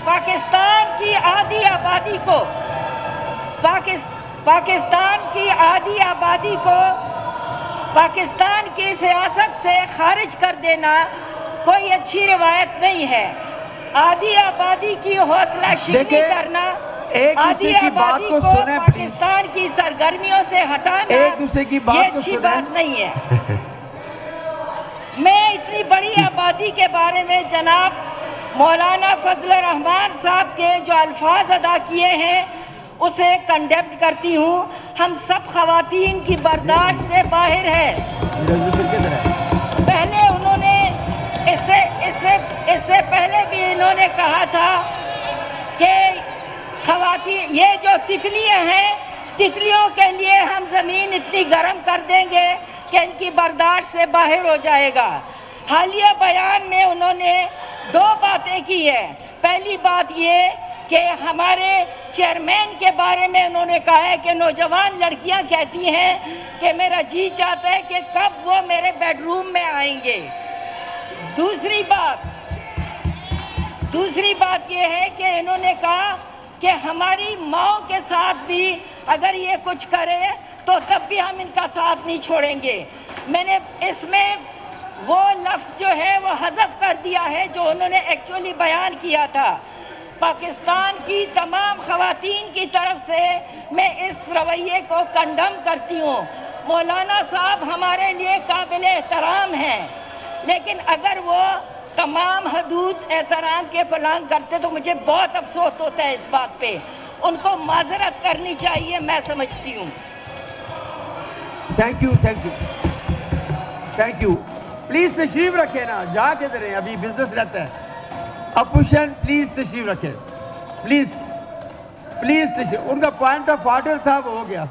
پاکستان کی آدھی آبادی کو پاکستان کی سیاست سے خارج کر دینا کوئی اچھی روایت نہیں ہے. آدھی آبادی کی حوصلہ شکنی کرنا، آدھی آبادی کو پاکستان کی سرگرمیوں سے ہٹانا یہ اچھی بات نہیں ہے. میں اتنی بڑی آبادی کے بارے میں جناب مولانا فضل الرحمان صاحب کے جو الفاظ ادا کیے ہیں اسے کنڈیمن کرتی ہوں. ہم سب خواتین کی برداشت سے باہر ہے. پہلے انہوں نے اس سے پہلے بھی انہوں نے کہا تھا کہ خواتین یہ جو تتلیاں ہیں، تتلیوں کے لیے ہم زمین اتنی گرم کر دیں گے کہ ان کی برداشت سے باہر ہو جائے گا. حالیہ بیان میں انہوں نے 2 باتیں کی ہے. پہلی بات یہ کہ ہمارے چیئرمین کے بارے میں انہوں نے کہا ہے کہ نوجوان لڑکیاں کہتی ہیں کہ میرا جی چاہتا ہے کہ کب وہ میرے بیڈ روم میں آئیں گے. دوسری بات یہ ہے کہ انہوں نے کہا کہ ہماری ماؤں کے ساتھ بھی اگر یہ کچھ کرے تو تب بھی ہم ان کا ساتھ نہیں چھوڑیں گے. میں نے اس میں وہ لفظ جو ہے وہ حذف کر دیا ہے جو انہوں نے ایکچولی بیان کیا تھا. پاکستان کی تمام خواتین کی طرف سے میں اس رویے کو کنڈم کرتی ہوں. مولانا صاحب ہمارے لیے قابل احترام ہیں، لیکن اگر وہ تمام حدود احترام کے پلانگ کرتے تو مجھے بہت افسوس ہوتا ہے اس بات پہ. ان کو معذرت کرنی چاہیے، میں سمجھتی ہوں. Thank you. پلیز تشریف رکھے نا، جا کے دریں، ابھی بزنس رہتا ہے. اپوزیشن پلیز تشریف رکھے، پلیز تشریف. ان کا پوائنٹ آف آرڈر تھا وہ ہو گیا.